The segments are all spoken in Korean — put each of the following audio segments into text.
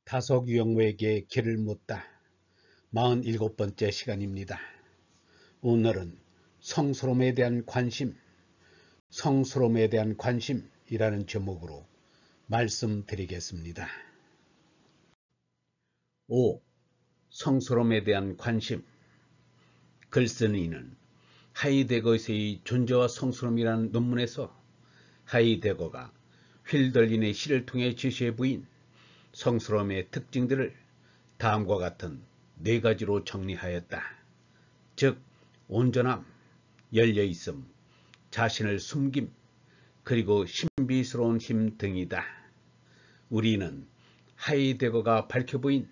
다속유영모에게 길을 묻다 47번째 시간입니다. 오늘은 성스러움에 대한 관심이라는 제목으로 말씀드리겠습니다. 5. 성스러움에 대한 관심. 글쓴 이는 하이데거의 존재와 성스러움이라는 논문에서 하이데거가 휠덜린의 시를 통해 제시해 보인 성스러움의 특징들을 다음과 같은 4가지로 정리하였다. 즉, 온전함, 열려있음, 자신을 숨김, 그리고 신비스러운 힘 등이다. 우리는 하이데거가 밝혀보인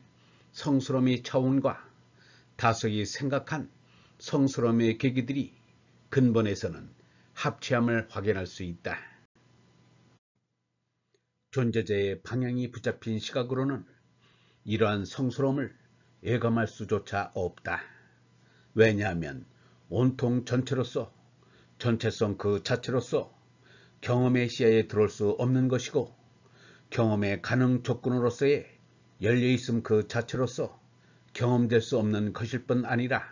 성스러움의 차원과 다속이 생각한 성스러움의 계기들이 근본에서는 합치함을 확인할 수 있다. 존재자의 방향이 붙잡힌 시각으로는 이러한 성스러움을 예감할 수조차 없다. 왜냐하면 온통 전체성 그 자체로서 경험의 시야에 들어올 수 없는 것이고, 경험의 가능 조건으로서의 열려있음 그 자체로서 경험될 수 없는 것일 뿐 아니라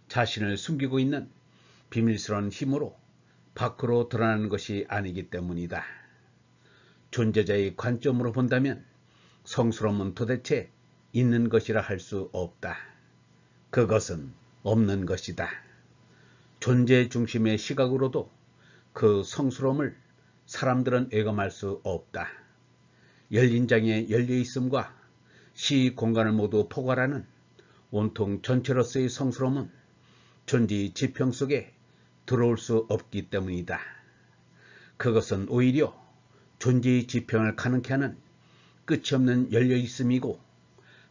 자신을 숨기고 있는 비밀스러운 힘으로 밖으로 드러나는 것이 아니기 때문이다. 존재자의 관점으로 본다면 성스러움은 도대체 있는 것이라 할 수 없다. 그것은 없는 것이다. 존재 중심의 시각으로도 그 성스러움을 사람들은 예감할 수 없다. 열린 장의 열려있음과 시 공간을 모두 포괄하는 온통 전체로서의 성스러움은 존재의 지평 속에 들어올 수 없기 때문이다. 그것은 오히려 존재의 지평을 가능케 하는 끝이 없는 열려있음이고,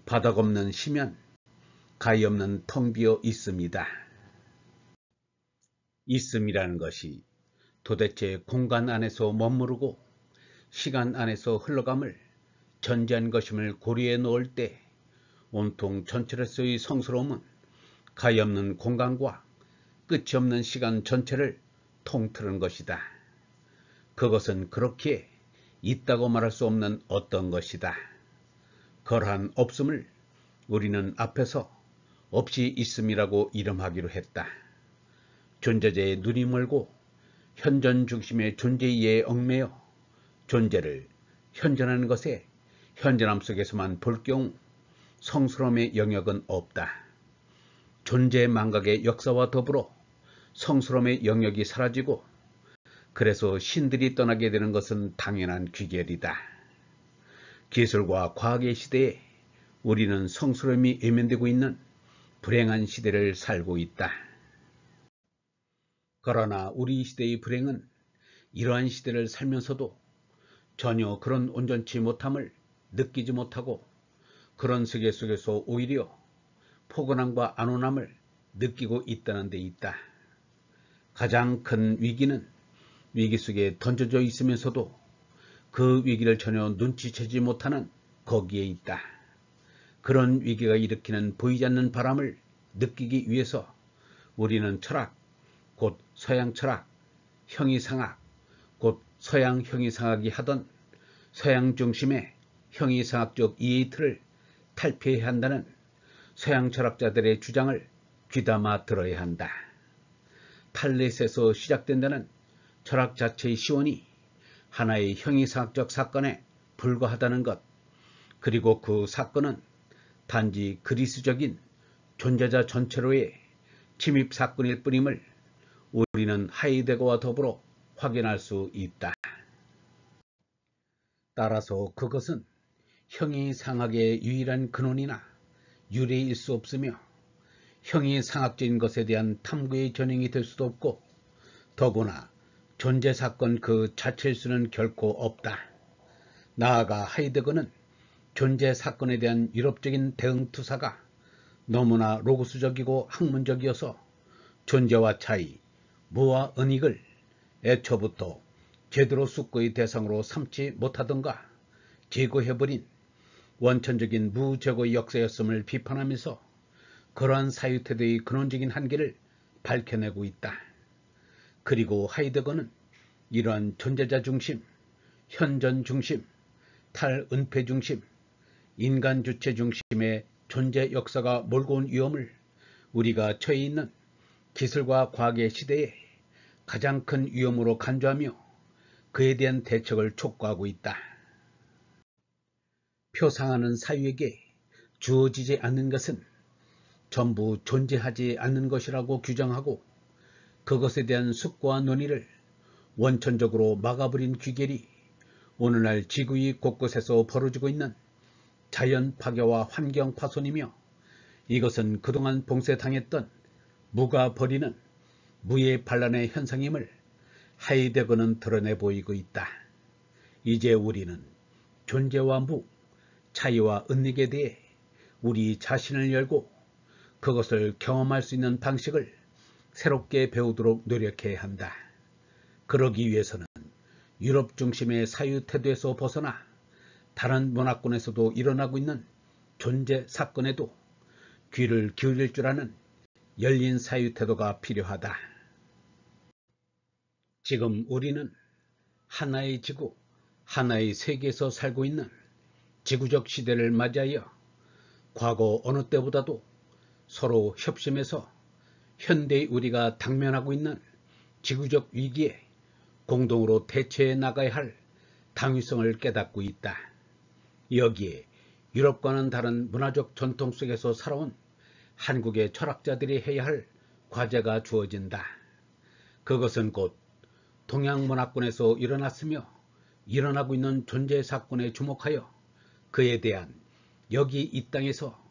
바닥 없는 심연, 가히 없는 텅 비어 있음이다. 있음이라는 것이 도대체 공간 안에서 머무르고 시간 안에서 흘러감을 전제한 것임을 고려해 놓을 때 온통 전체로서의 성스러움은 가히 없는 공간과 끝이 없는 시간 전체를 통틀은 것이다. 그것은 그렇게 있다고 말할 수 없는 어떤 것이다. 그러한 없음을 우리는 앞에서 없이 있음이라고 이름하기로 했다. 존재자의 눈이 멀고 현전 중심의 존재에 얽매여 존재를 현존하는 것에 현존함 속에서만 볼 경우 성스러움의 영역은 없다. 존재 망각의 역사와 더불어 성스러움의 영역이 사라지고, 그래서 신들이 떠나게 되는 것은 당연한 귀결이다. 기술과 과학의 시대에 우리는 성스러움이 외면되고 있는 불행한 시대를 살고 있다. 그러나 우리 시대의 불행은 이러한 시대를 살면서도 전혀 그런 온전치 못함을 느끼지 못하고, 그런 세계 속에서 오히려 포근함과 안온함을 느끼고 있다는 데 있다. 가장 큰 위기는 위기 속에 던져져 있으면서도 그 위기를 전혀 눈치채지 못하는 거기에 있다. 그런 위기가 일으키는 보이지 않는 바람을 느끼기 위해서 우리는 철학, 곧 서양 철학, 형이상학, 곧 서양 형이상학이 하던 서양 중심의 형이상학적 이해의 틀을 탈피해야 한다는 서양 철학자들의 주장을 귀담아 들어야 한다. 탈렛에서 시작된다는 철학 자체의 시원이 하나의 형이상학적 사건에 불과하다는 것, 그리고 그 사건은 단지 그리스적인 존재자 전체로의 침입 사건일 뿐임을 우리는 하이데거와 더불어 확인할 수 있다. 따라서 그것은 형이상학의 유일한 근원이나 유래일 수 없으며, 형이상학적인 것에 대한 탐구의 전형이 될 수도 없고, 더구나 존재 사건 그 자체일 수는 결코 없다. 나아가 하이데거는 존재 사건에 대한 유럽적인 대응 투사가 너무나 로고스적이고 학문적이어서 존재와 차이, 무와 은익을 애초부터 제대로 숙고의 대상으로 삼지 못하던가 제거해버린 원천적인 무제고의 역사였음을 비판하면서 그러한 사유태도의 근원적인 한계를 밝혀내고 있다. 그리고 하이데거는 이러한 존재자 중심, 현전 중심, 탈은폐 중심, 인간 주체 중심의 존재 역사가 몰고 온 위험을 우리가 처해 있는 기술과 과학의 시대에 가장 큰 위험으로 간주하며 그에 대한 대책을 촉구하고 있다. 표상하는 사유에게 주어지지 않는 것은 전부 존재하지 않는 것이라고 규정하고 그것에 대한 숙고와 논의를 원천적으로 막아버린 귀결이 오늘날 지구의 곳곳에서 벌어지고 있는 자연 파괴와 환경 파손이며 이것은 그동안 봉쇄당했던 무가 버리는 무의 반란의 현상임을 하이데거는 드러내 보이고 있다. 이제 우리는 존재와 무, 차이와 은닉에 대해 우리 자신을 열고 그것을 경험할 수 있는 방식을 새롭게 배우도록 노력해야 한다. 그러기 위해서는 유럽 중심의 사유 태도에서 벗어나 다른 문화권에서도 일어나고 있는 존재 사건에도 귀를 기울일 줄 아는 열린 사유 태도가 필요하다. 지금 우리는 하나의 지구, 하나의 세계에서 살고 있는 지구적 시대를 맞이하여 과거 어느 때보다도 서로 협심해서 현대의 우리가 당면하고 있는 지구적 위기에 공동으로 대처해 나가야 할 당위성을 깨닫고 있다. 여기에 유럽과는 다른 문화적 전통 속에서 살아온 한국의 철학자들이 해야 할 과제가 주어진다. 그것은 곧 동양 문화권에서 일어났으며 일어나고 있는 존재 사건에 주목하여 그에 대한 여기 이 땅에서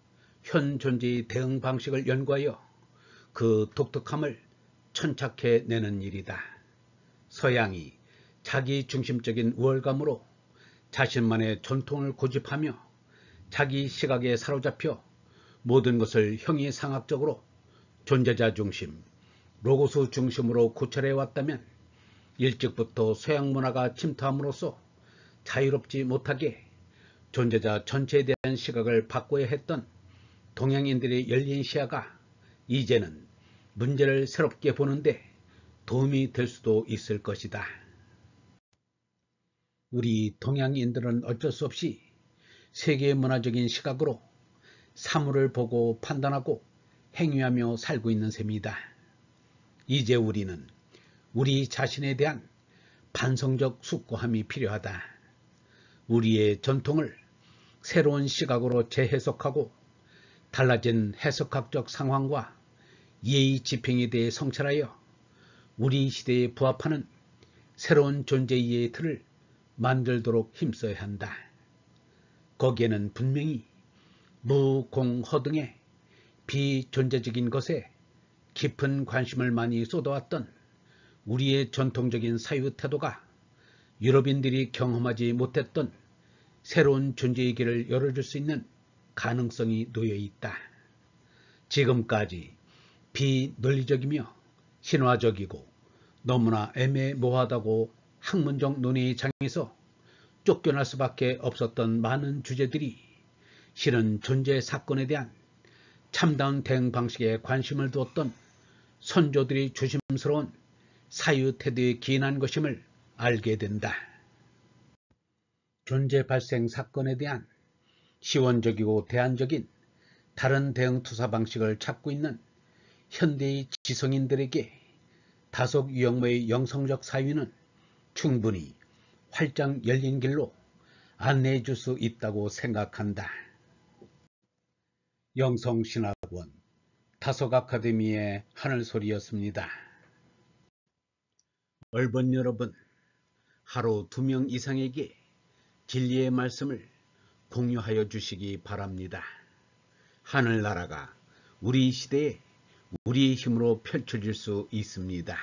현 존재의 대응 방식을 연구하여 그 독특함을 천착해 내는 일이다. 서양이 자기 중심적인 우월감으로 자신만의 전통을 고집하며 자기 시각에 사로잡혀 모든 것을 형이상학적으로 존재자 중심, 로고스 중심으로 고찰해 왔다면 일찍부터 서양 문화가 침투함으로써 자유롭지 못하게 존재자 전체에 대한 시각을 바꿔야 했던 동양인들의 열린 시야가 이제는 문제를 새롭게 보는데 도움이 될 수도 있을 것이다. 우리 동양인들은 어쩔 수 없이 세계 문화적인 시각으로 사물을 보고 판단하고 행위하며 살고 있는 셈이다. 이제 우리는 우리 자신에 대한 반성적 숙고함이 필요하다. 우리의 전통을 새로운 시각으로 재해석하고 달라진 해석학적 상황과 예의 집행에 대해 성찰하여 우리 시대에 부합하는 새로운 존재이해의 틀을 만들도록 힘써야 한다. 거기에는 분명히 무, 공, 허 등의 비존재적인 것에 깊은 관심을 많이 쏟아왔던 우리의 전통적인 사유 태도가 유럽인들이 경험하지 못했던 새로운 존재의 길을 열어줄 수 있는 가능성이 놓여 있다. 지금까지 비논리적이며 신화적이고 너무나 애매모호하다고 학문적 논의의 장에서 쫓겨날 수밖에 없었던 많은 주제들이 실은 존재 사건에 대한 참다운 대응 방식에 관심을 두었던 선조들이 조심스러운 사유 태도에 기인한 것임을 알게 된다. 존재 발생 사건에 대한 시원적이고 대안적인 다른 대응 투사 방식을 찾고 있는 현대의 지성인들에게 다속 유형의 영성적 사유는 충분히 활짝 열린 길로 안내해 줄 수 있다고 생각한다. 영성신학원 다속 아카데미의 하늘소리였습니다. 얼번 여러분, 하루 2명 이상에게 진리의 말씀을 공유하여 주시기 바랍니다. 하늘나라가 우리 시대에 우리의 힘으로 펼쳐질 수 있습니다.